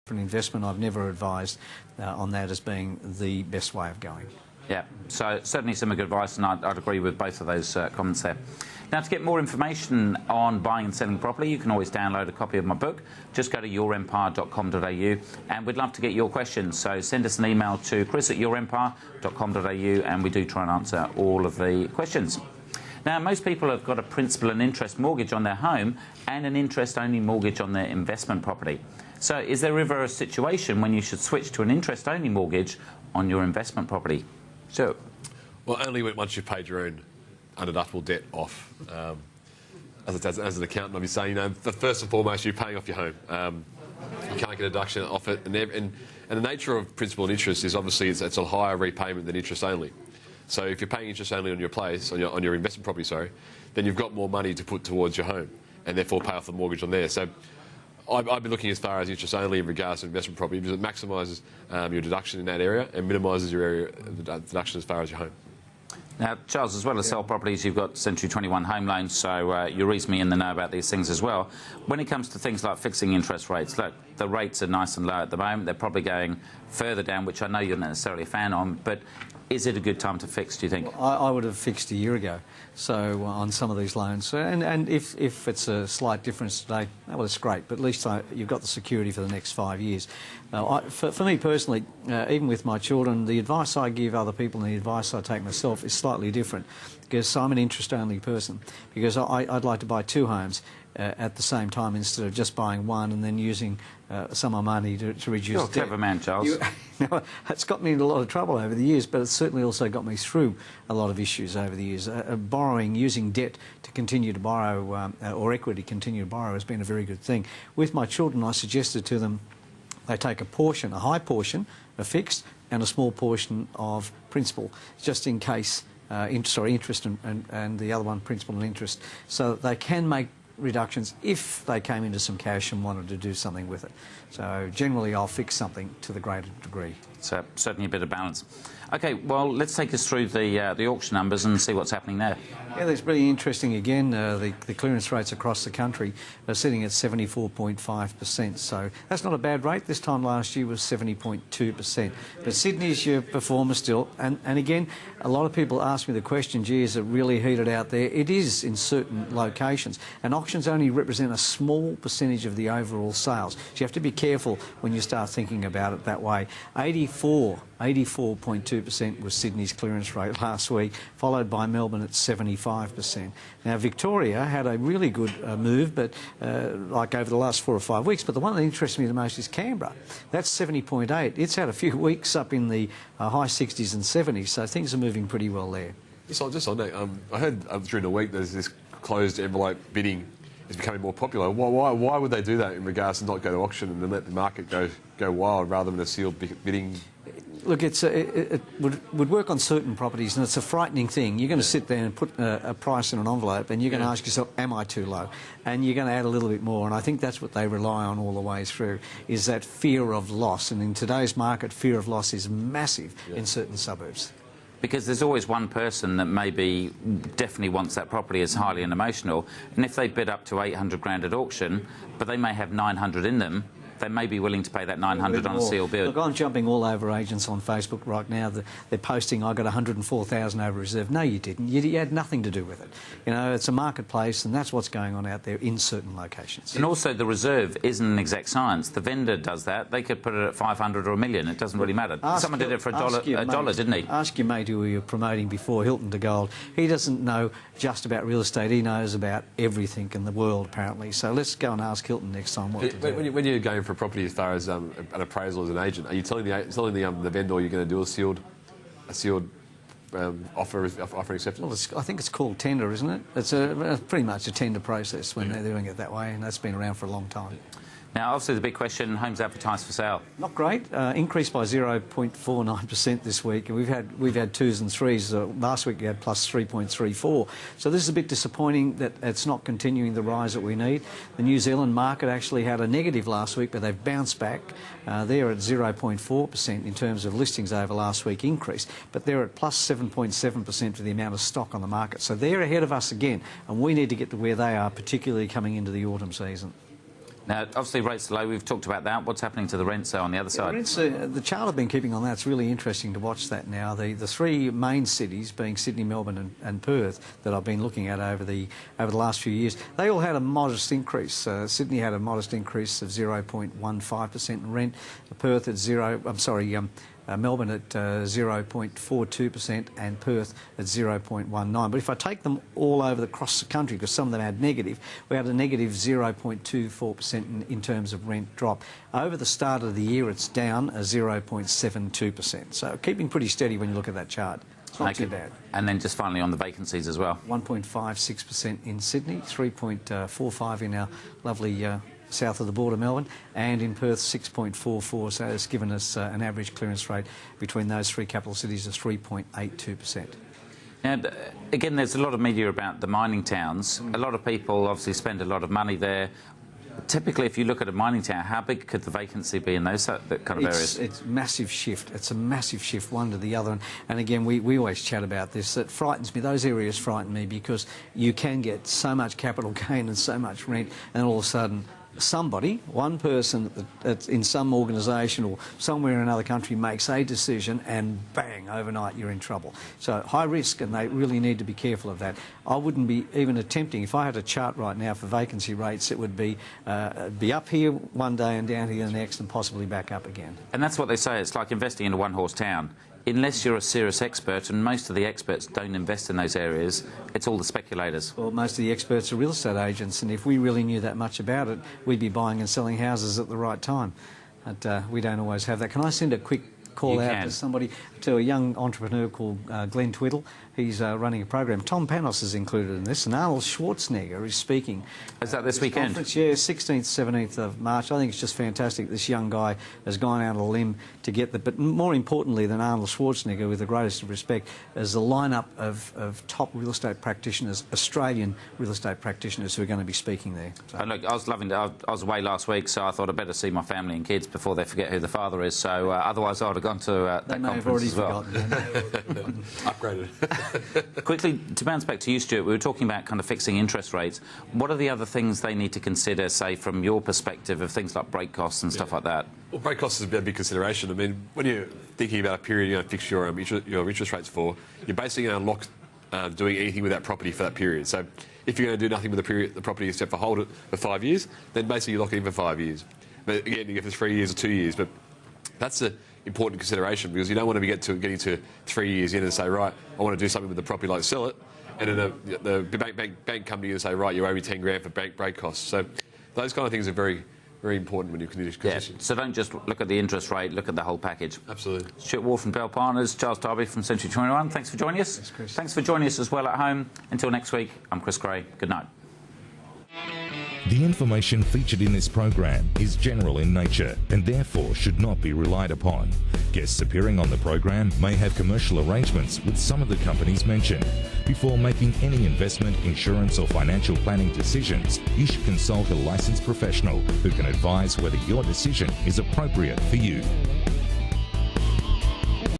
For an investment, I've never advised on that as being the best way of going. Yeah, so certainly some good advice, and I'd agree with both of those comments there. Now, to get more information on buying and selling property, you can always download a copy of my book. Just go to yourempire.com.au, and we'd love to get your questions. So send us an email to chris@yourempire.com.au, and we do try and answer all of the questions. Now, most people have got a principal and interest mortgage on their home and an interest-only mortgage on their investment property. So is there ever a situation when you should switch to an interest-only mortgage on your investment property? So, well, only once you've paid your own undeductible debt off. As an accountant, I'll be saying, first and foremost, you're paying off your home. You can't get a deduction off it. And the nature of principal and interest is obviously it's a higher repayment than interest only. So if you're paying interest only on your place, on your investment property, sorry, then you've got more money to put towards your home and therefore pay off the mortgage on there. So I'd be looking as far as interest only in regards to investment property because it maximises your deduction in that area and minimises your area deduction as far as your home. Now, Charles, as well as sell properties, you've got Century 21 home loans, so you reasonably in the know about these things as well. When it comes to things like fixing interest rates, look, the rates are nice and low at the moment. They're probably going further down, which I know you're not necessarily a fan on, but is it a good time to fix, do you think? I would have fixed a year ago, so on some of these loans. And if it's a slight difference today, well, it's great, but at least you've got the security for the next 5 years. For me personally, even with my children, the advice I give other people and the advice I take myself is slightly different because I'm an interest-only person, because I'd like to buy 2 homes at the same time instead of just buying one and then using some of my money to reduce You're a debt. clever man, Charles. It's got me into a lot of trouble over the years, but it's certainly also got me through a lot of issues over the years. Borrowing, using debt to continue to borrow, or equity continue to borrow, has been a very good thing. With my children, I suggested to them they take a portion, a high portion, a fixed, and a small portion of principal, just in case, interest and the other one, principal and interest, so that they can make reductions if they came into some cash and wanted to do something with it. So generally I'll fix something to the greater degree. So certainly a bit of balance. Okay, well, let's take us through the auction numbers and see what's happening there. Yeah, that's really interesting again. The clearance rates across the country are sitting at 74.5%. So that's not a bad rate. This time last year was 70.2%. But Sydney's your performer still. And again, a lot of people ask me the question, gee, is it really heated out there? It is in certain locations. And auctions only represent a small percentage of the overall sales. So you have to be careful when you start thinking about it that way. 84.2% was Sydney's clearance rate last week, followed by Melbourne at 75%. Now, Victoria had a really good move, but like over the last 4 or 5 weeks, but the one that interests me the most is Canberra. That's 70.8. It's had a few weeks up in the high 60s and 70s, so things are moving pretty well there. Just on that, I heard during the week there's this closed envelope bidding is becoming more popular. Why would they do that in regards to not go to auction and then let the market go wild rather than a sealed bidding? Look, it would work on certain properties, and it's a frightening thing. You're going to sit there and put a price in an envelope, and you're going to ask yourself, am I too low? And you're going to add a little bit more, and I think that's what they rely on all the way through, is that fear of loss. And in today's market, fear of loss is massive in certain suburbs. Because there's always one person that maybe definitely wants that property as highly and emotional, and if they bid up to 800 grand at auction, but they may have 900 in them, they may be willing to pay that 900 on a sealed bid. Look, I'm jumping all over agents on Facebook right now. They're posting, I got 104,000 over reserve. No, you didn't. You had nothing to do with it. You know, it's a marketplace, and that's what's going on out there in certain locations. And also, the reserve isn't an exact science. The vendor does that. They could put it at 500 or $1 million. It doesn't really matter. Someone did it for a dollar, didn't he? Ask your mate who you're promoting before, Hilton to Gold. He doesn't know just about real estate. He knows about everything in the world, apparently. So let's go and ask Hilton next time what to do. When you're going for a property as far as an appraisal as an agent, are you telling the vendor you're going to do a sealed offer acceptance? Well, I think it's called tender, isn't it? It's pretty much a tender process when they're doing it that way, and that's been around for a long time. Now, obviously, the big question, homes advertised for sale. Not great. Increased by 0.49% this week. And we've had 2s and 3s. Last week we had plus 3.34. So this is a bit disappointing that it's not continuing the rise that we need. The New Zealand market actually had a negative last week, but they've bounced back. They're at 0.4% in terms of listings over last week increase, but they're at plus 7.7% for the amount of stock on the market. So they're ahead of us again, and we need to get to where they are, particularly coming into the autumn season. Now, obviously, rates are low. We've talked about that. What's happening to the rents on the other side? The chart I've been keeping on that's really interesting to watch that now. The three main cities, being Sydney, Melbourne and Perth, that I've been looking at over the last few years, they all had a modest increase. Sydney had a modest increase of 0.15% in rent. Perth at Melbourne at 0.42% and Perth at 0.19. But if I take them all over across the country, because some of them had negative, we had a negative 0.24% in terms of rent drop. Over the start of the year, it's down a 0.72%. So keeping pretty steady when you look at that chart. It's not too bad. And then just finally on the vacancies as well. 1.56% in Sydney, 3.45% in our lovely south of the border, Melbourne, and in Perth 6.44%, so it's given us an average clearance rate between those three capital cities of 3.82%. Now, again, there's a lot of media about the mining towns. A lot of people obviously spend a lot of money there. Typically, if you look at a mining town, how big could the vacancy be in those kind of areas? It's massive shift. It's a massive shift, one to the other. And again, we always chat about this. It frightens me. Those areas frighten me because you can get so much capital gain and so much rent, and all of a sudden somebody, one person that's in some organisation or somewhere in another country makes a decision and bang, overnight you're in trouble. So high risk, and they really need to be careful of that. I wouldn't be even attempting, if I had a chart right now for vacancy rates, it would be up here one day and down here the next and possibly back up again. And that's what they say. It's like investing in a one-horse town. Unless you're a serious expert, and most of the experts don't invest in those areas, it's all the speculators. Well, most of the experts are real estate agents, and if we really knew that much about it, we'd be buying and selling houses at the right time. But we don't always have that. Can I send a quick call out to somebody, to a young entrepreneur called Glenn Twiddle? He's running a program. Tom Panos is included in this, and Arnold Schwarzenegger is speaking. Is that this weekend? Yeah, 16th, 17th of March. I think it's just fantastic. This young guy has gone out on a limb to get the... But more importantly than Arnold Schwarzenegger, with the greatest of respect, is the lineup of top real estate practitioners, Australian real estate practitioners who are going to be speaking there. So. Look, I was loving it. I was away last week, so I thought I'd better see my family and kids before they forget who the father is. So otherwise I would have gone to that conference as well. Upgraded. Quickly, to bounce back to you, Stuart, we were talking about kind of fixing interest rates. What are the other things they need to consider, say, from your perspective of things like break costs and stuff like that? Well, break costs is a big consideration. I mean, when you're thinking about a period you're going to fix your interest rates for, you're basically going to unlock doing anything with that property for that period. So if you're going to do nothing with the property except for hold it for 5 years, then basically you lock it in for 5 years. But again, if it's 3 years or 2 years, but that's an important consideration because you don't want to be getting to 3 years in and say, right, I want to do something with the property, like sell it, and then the bank come to you and say, right, you owe me 10 grand for break costs. So those kind of things are very, very important when you're conditioning. So don't just look at the interest rate, look at the whole package. Absolutely. Stuart Wall from Bell Partners, Charles Darby from Century 21. Thanks for joining us. Thanks, Chris. Thanks for joining us as well at home. Until next week, I'm Chris Gray. Good night. The information featured in this program is general in nature and therefore should not be relied upon. Guests appearing on the program may have commercial arrangements with some of the companies mentioned. Before making any investment, insurance or financial planning decisions, you should consult a licensed professional who can advise whether your decision is appropriate for you.